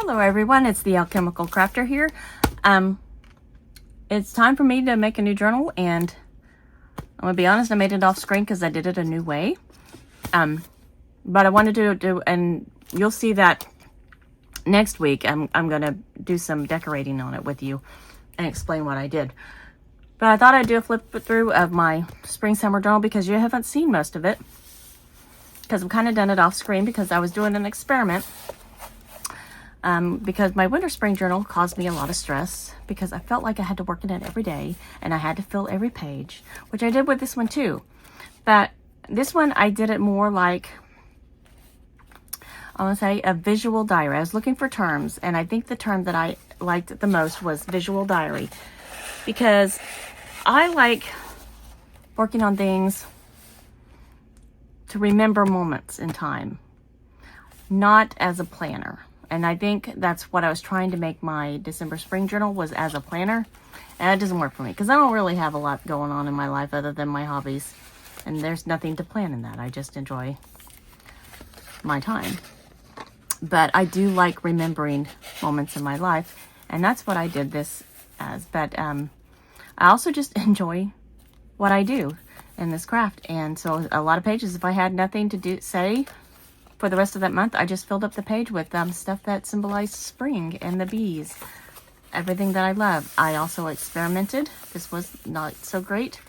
Hello everyone, it's the Alchemical Crafter here. It's time for me to make a new journal, and I'm gonna be honest, I made it off screen because I did it a new way. But I wanted to do, and you'll see that next week. I'm gonna do some decorating on it with you and explain what I did. But I thought I'd do a flip through of my spring summer journal because you haven't seen most of it. Because I've kind of done it off screen because I was doing an experiment. Because my winter spring journal caused me a lot of stress because I felt like I had to work in it every day and I had to fill every page, which I did with this one too. But this one, I did it more like, I want to say a visual diary. I was looking for terms, and I think the term that I liked the most was visual diary, because I like working on things to remember moments in time, not as a planner. And I think that's what I was trying to make my December spring journal, was as a planner. And it doesn't work for me because I don't really have a lot going on in my life other than my hobbies. And there's nothing to plan in that. I just enjoy my time. But I do like remembering moments in my life. And that's what I did this as. But I also just enjoy what I do in this craft. And so a lot of pages, if I had nothing to say for the rest of that month, I just filled up the page with stuff that symbolized spring and the bees, everything that I love. I also experimented. This was not so great.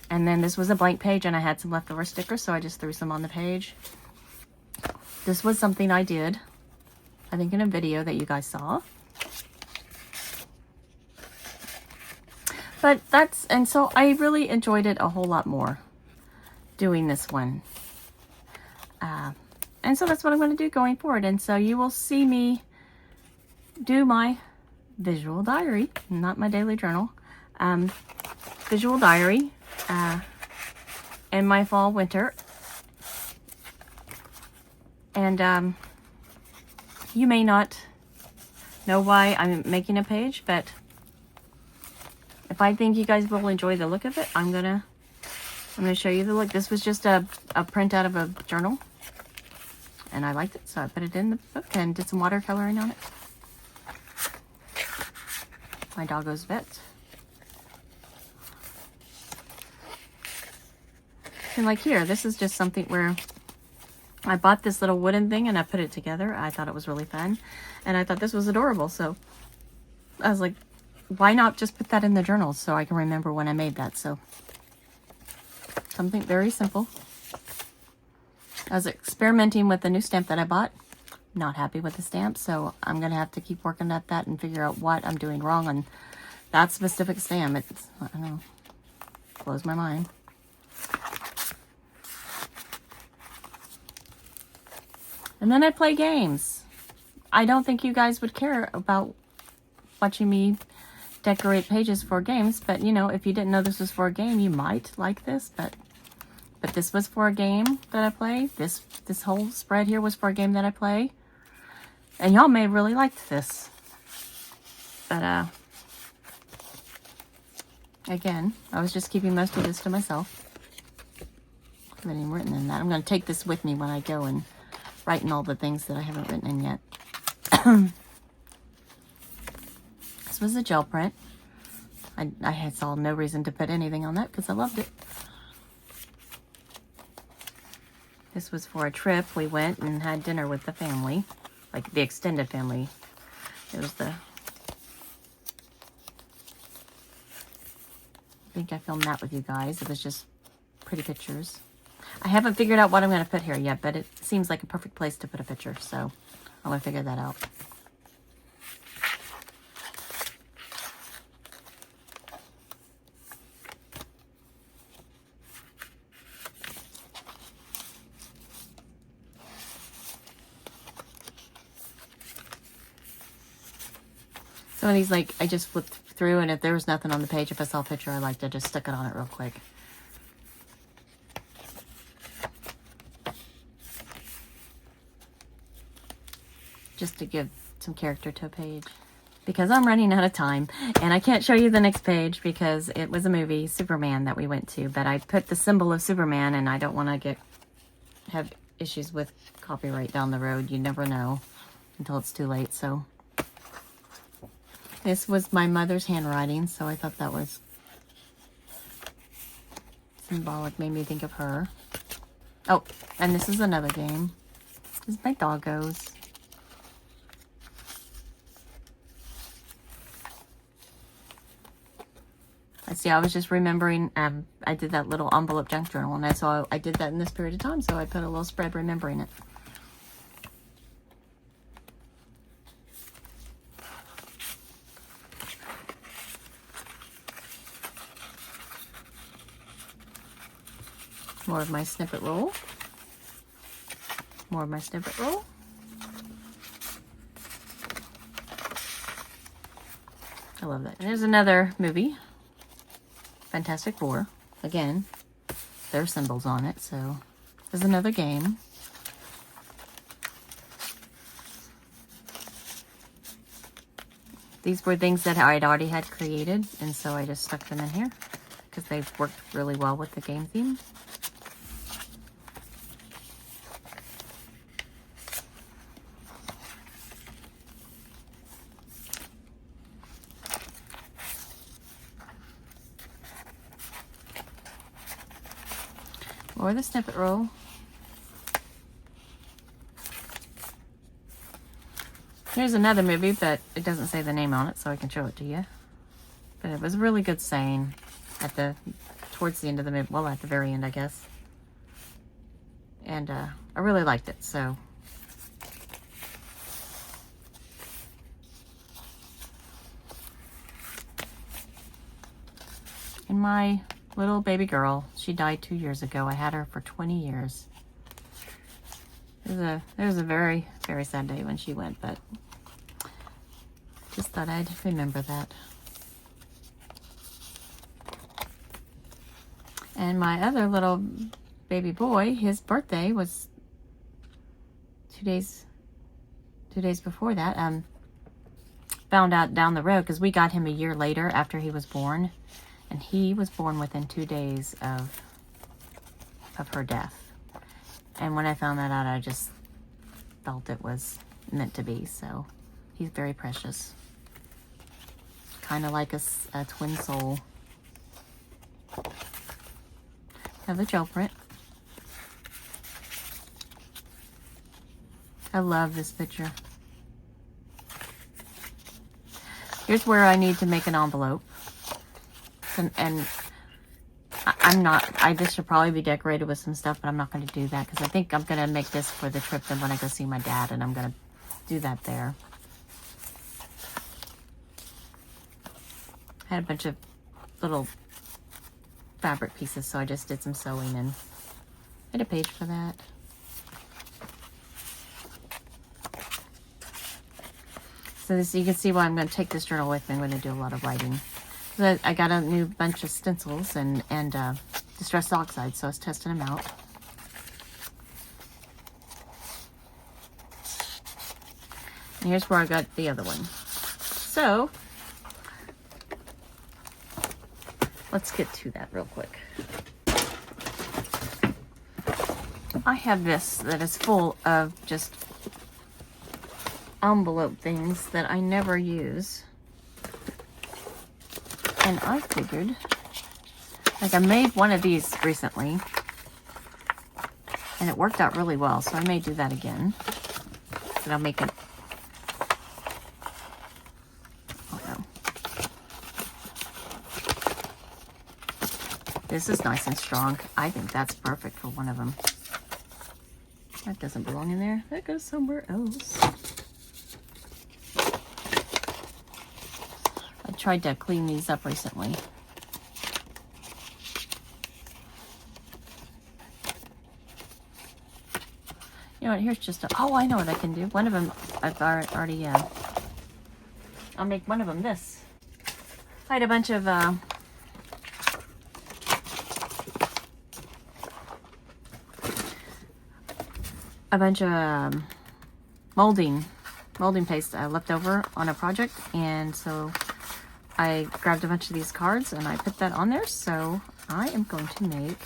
And then this was a blank page, and I had some leftover stickers, so I just threw some on the page. This was something I did, I think, in a video that you guys saw. But and so I really enjoyed it a whole lot more doing this one. And so that's what I'm going to do going forward. And so you will see me do my visual diary, not my daily journal, visual diary in my fall, winter. And you may not know why I'm making a page, but if I think you guys will enjoy the look of it, I'm gonna show you the look. This was just a print out of a journal, and I liked it, so I put it in the book and did some watercoloring on it. My doggo's vet. And like here, this is just something where I bought this little wooden thing and I put it together. I thought it was really fun, and I thought this was adorable, so I was like, why not just put that in the journal so I can remember when I made that? So something very simple. I was experimenting with the new stamp that I bought. Not happy with the stamp, so I'm going to have to keep working at that and figure out what I'm doing wrong on that specific stamp. It's, I don't know, blows my mind. And then I play games. I don't think you guys would care about watching me decorate pages for games, but you know, if you didn't know this was for a game, you might like this, but this was for a game that I play. This whole spread here was for a game that I play, and y'all may have really liked this. But again, I was just keeping most of this to myself. I haven't even written in that. I'm going to take this with me when I go and write in all the things that I haven't written in yet. This was a gel print. I saw no reason to put anything on that because I loved it. This was for a trip. We went and had dinner with the family, like the extended family. It was I think I filmed that with you guys. It was just pretty pictures. I haven't figured out what I'm going to put here yet, but it seems like a perfect place to put a picture, so I'm going to figure that out. Some of these, like, I just flipped through, and if there was nothing on the page, if I saw a picture I liked, I just stuck it on it real quick. Just to give some character to a page. Because I'm running out of time, and I can't show you the next page because it was a movie, Superman, that we went to, but I put the symbol of Superman, and I don't want to have issues with copyright down the road. You never know. until it's too late. So this was my mother's handwriting, so I thought that was symbolic, made me think of her. Oh, and this is another game. This is my doggos. I see, I was just remembering, I did that little envelope junk journal, and I did that in this period of time, so I put a little spread remembering it. More of my snippet roll. More of my snippet roll. I love that. And there's another movie, Fantastic Four. Again, there are symbols on it, so there's another game. These were things that I'd already had created, and so I just stuck them in here because they've worked really well with the game theme. Or the snippet roll. Here's another movie, but it doesn't say the name on it, so I can show it to you. But it was a really good saying towards the end of the movie. Well, at the very end, I guess. And I really liked it, so. And my little baby girl, she died 2 years ago. I had her for 20 years. It was a very, very sad day when she went, but just thought I'd remember that. And my other little baby boy, his birthday was 2 days before that. Found out down the road because we got him a year later after he was born. And he was born within 2 days of her death. And when I found that out, I just felt it was meant to be. So he's very precious. Kind of like a twin soul. Another gel print. I love this picture. Here's where I need to make an envelope. And this should probably be decorated with some stuff, but I'm not going to do that because I think I'm going to make this for the trip then when I go see my dad, and I'm going to do that there. I had a bunch of little fabric pieces, so I just did some sewing and I had a page for that. So you can see why I'm going to take this journal with me. I'm going to do a lot of writing. So I got a new bunch of stencils and distress oxide, so I was testing them out. And here's where I got the other one. So let's get to that real quick. I have this that is full of just envelope things that I never use. And I figured, like I made one of these recently, and it worked out really well, so I may do that again. But I'll make it, oh no. This is nice and strong. I think that's perfect for one of them. That doesn't belong in there. That goes somewhere else. I tried to clean these up recently. You know what, here's just oh, I know what I can do. One of them, I've already, I'll make one of them this. I had a bunch of, molding paste left over on a project, and so I grabbed a bunch of these cards and I put that on there. So I am going to make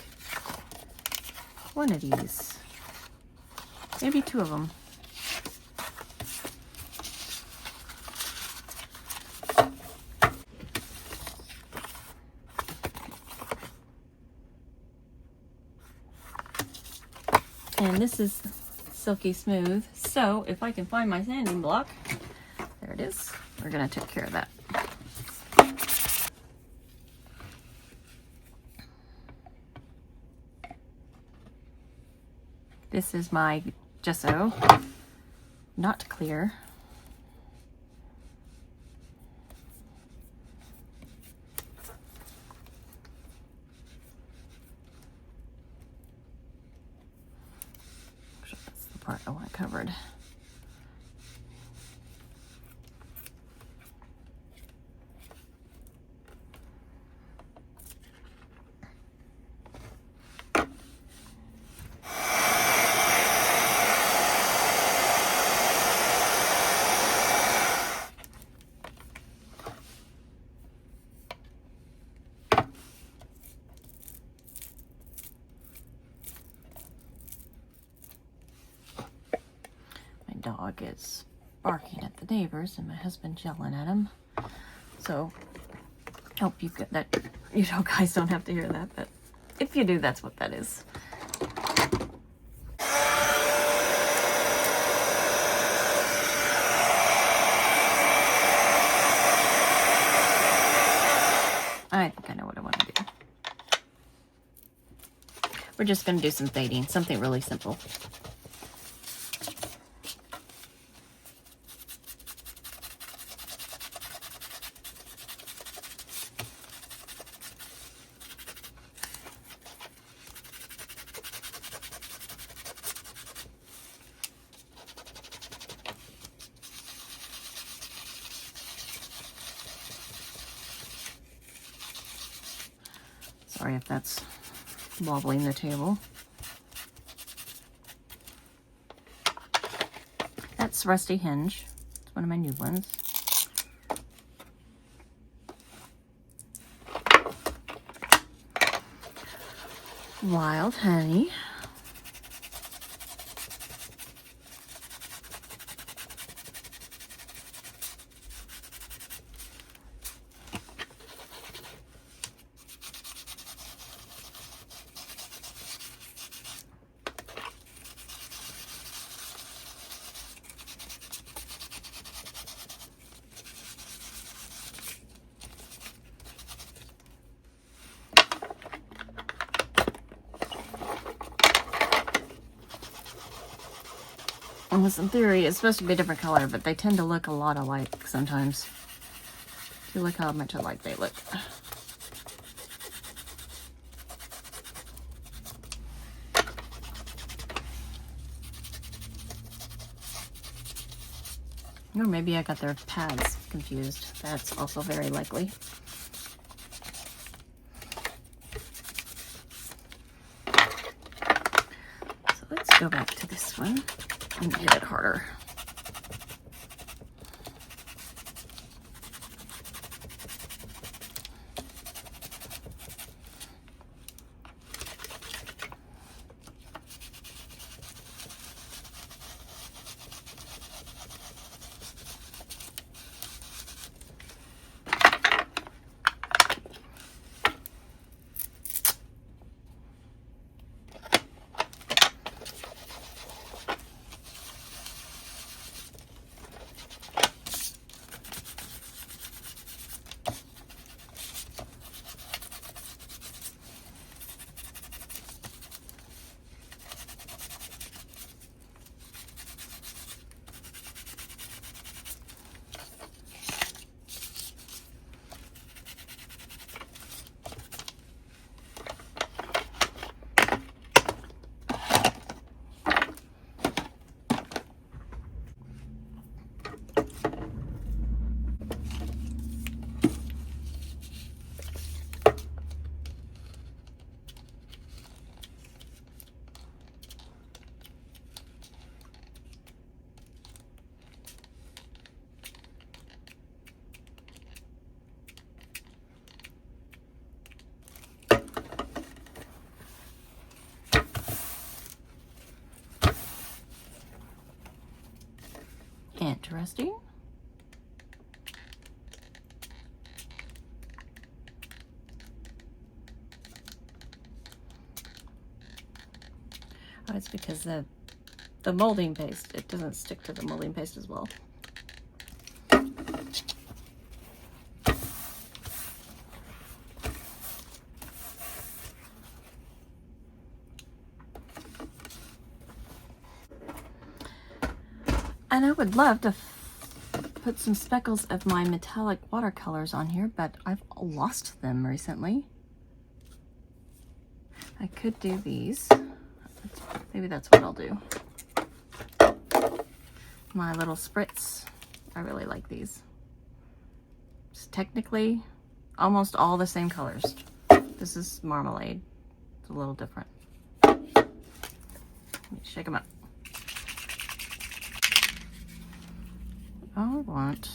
one of these, maybe two of them. And this is silky smooth. So if I can find my sanding block, there it is. We're gonna take care of that. This is my gesso, not clear. That's the part I want covered. Dog is barking at the neighbors and my husband's yelling at him. So hope you get that, you know, guys don't have to hear that, but if you do, that's what that is. I think I know what I want to do. We're just going to do some fading, something really simple. Sorry if that's wobbling the table. That's Rusty Hinge. It's one of my new ones. Wild Honey. In theory, it's supposed to be a different color, but they tend to look a lot alike sometimes. If you look how much alike they look. Or maybe I got their pads confused. That's also very likely. So let's go back to this one and hit it harder. Interesting. Oh, it's because the molding paste, it doesn't stick to the molding paste as well. And I would love to put some speckles of my metallic watercolors on here, but I've lost them recently. I could do these. Maybe that's what I'll do. My little spritz. I really like these. It's technically almost all the same colors. This is marmalade. It's a little different. Let me shake them up. I want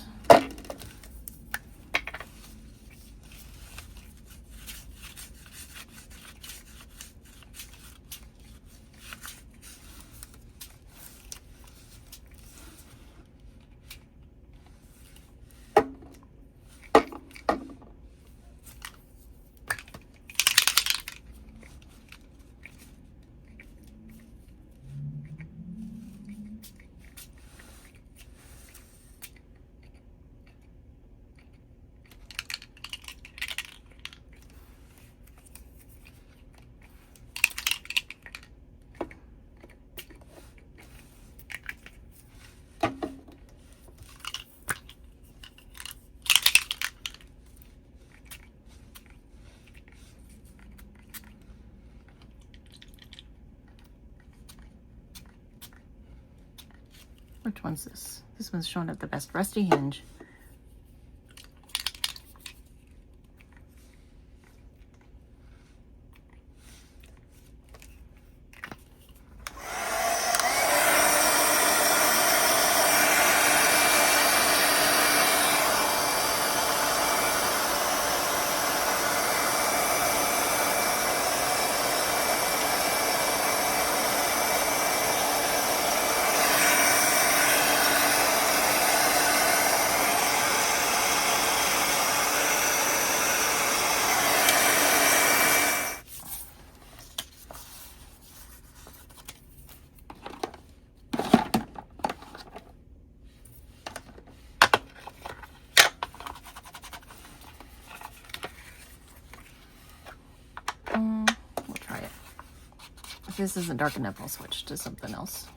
which one's this? This one's showing up the best. Rusty hinge. We'll try it. If this isn't dark enough, I'll switch to something else.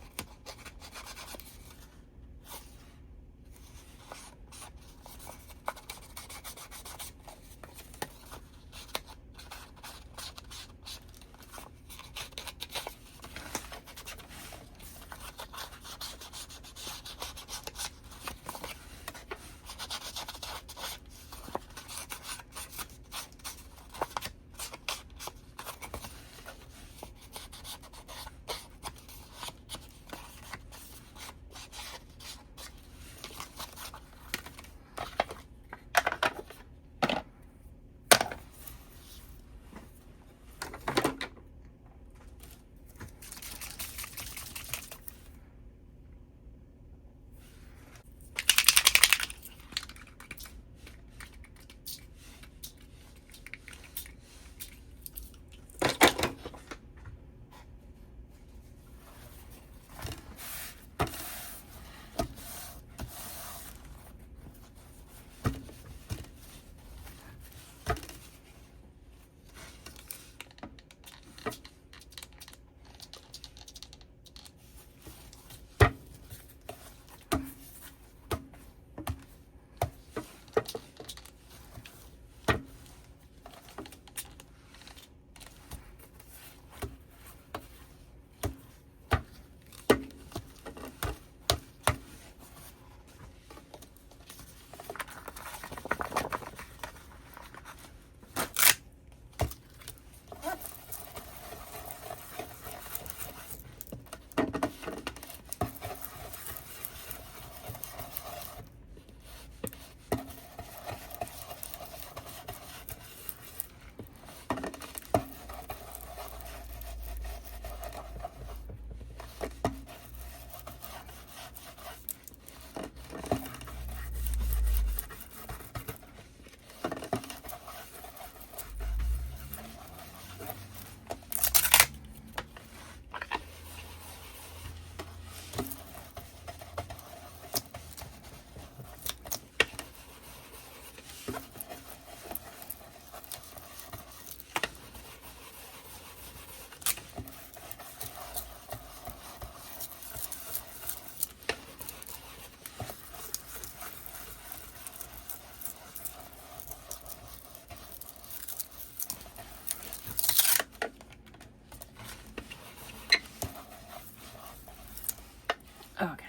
Okay.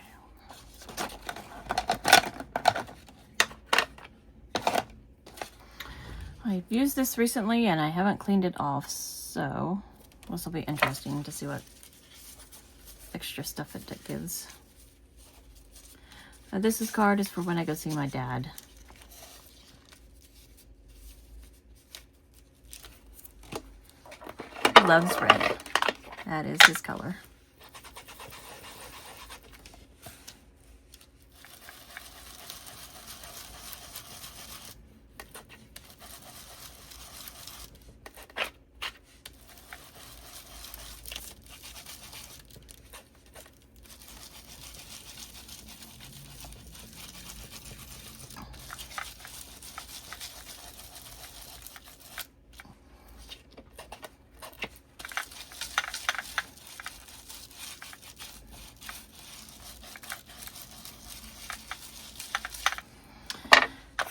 I've used this recently and I haven't cleaned it off, so this will be interesting to see what extra stuff it gives. This card is for when I go see my dad. He loves red. That is his color.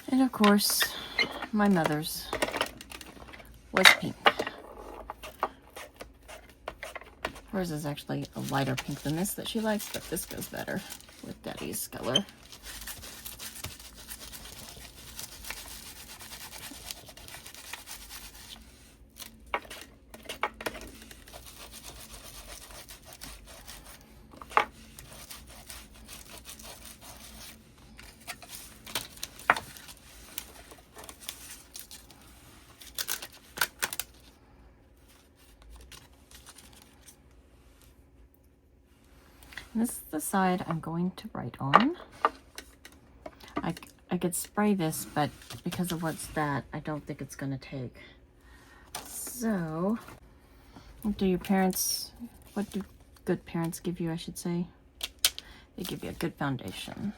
And of course, my mother's was pink. Hers is actually a lighter pink than this that she likes, but this goes better with Daddy's color. And this is the side I'm going to write on. I could spray this, but because of what's that, I don't think it's going to take. So, what do good parents give you, I should say? They give you a good foundation.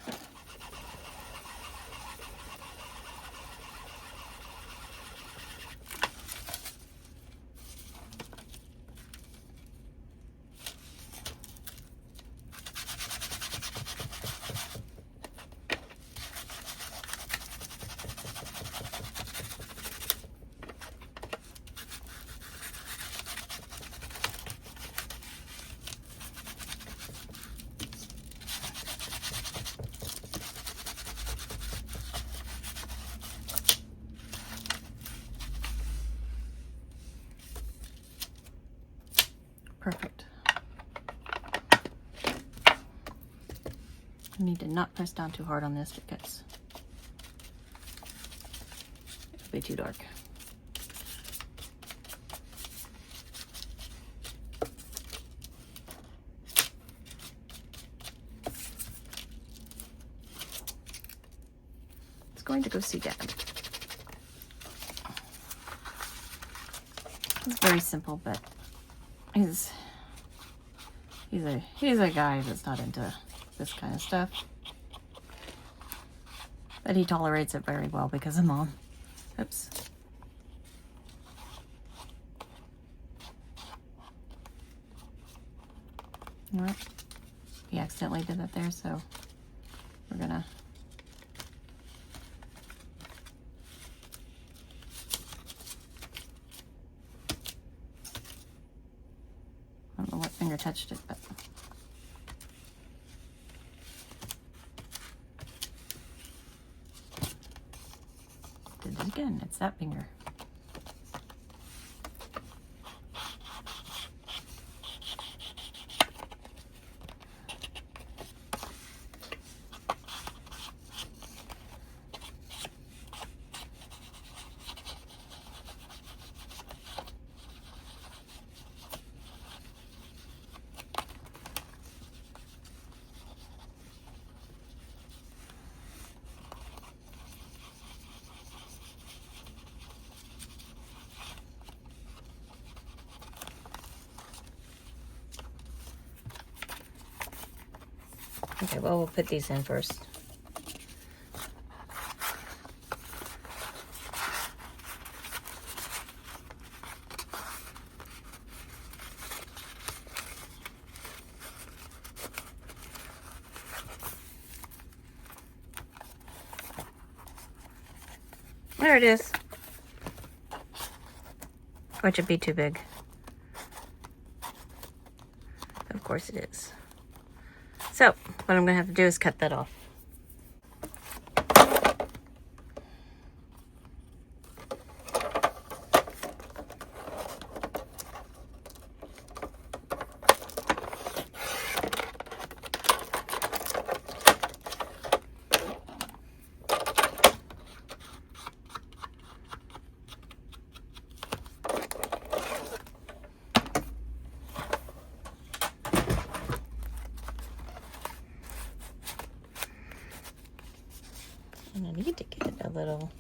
Perfect. I need to not press down too hard on this because it'll be too dark. It's going to go see Dad. It's very simple, but he's a guy that's not into this kind of stuff, but he tolerates it very well because of Mom. Oops. All right. He accidentally did that there, so we're gonna I don't know what finger touched it, but did it again. It's that finger. Okay, well, we'll put these in first. There it is. Which would be too big. Of course it is. So what I'm gonna have to do is cut that off. And I need to get a little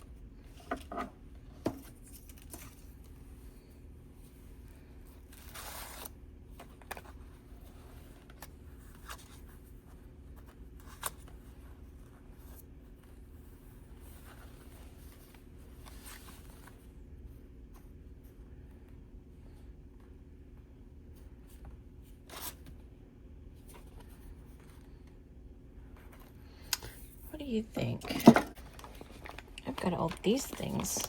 what do you think? I've got all these things.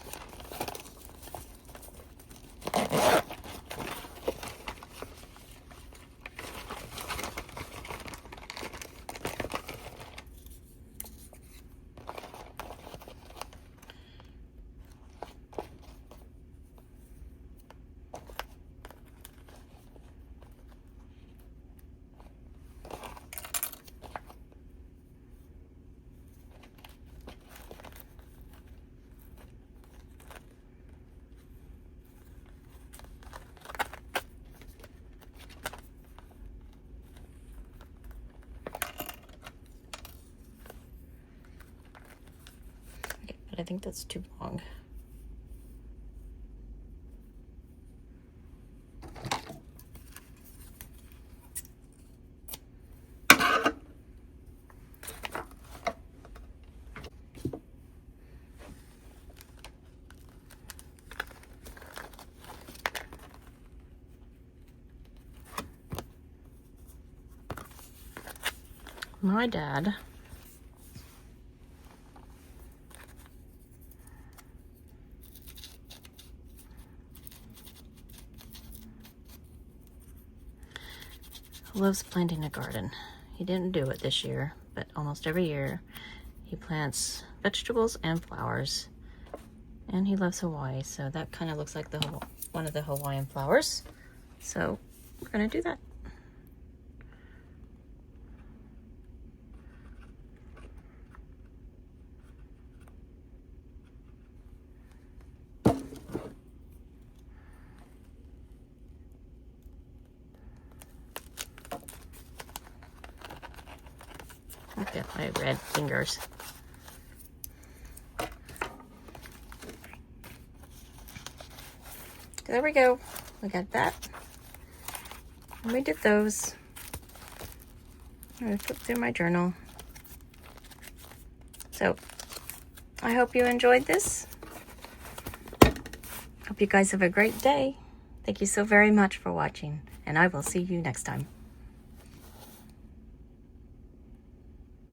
I think that's too long. My dad loves planting a garden. He didn't do it this year, but almost every year he plants vegetables and flowers. And he loves Hawaii, so that kind of looks like one of the Hawaiian flowers. So we're gonna do that. Look at my red fingers. There we go. We got that. And we did those. I'm gonna flip through my journal. So, I hope you enjoyed this. Hope you guys have a great day. Thank you so very much for watching, and I will see you next time.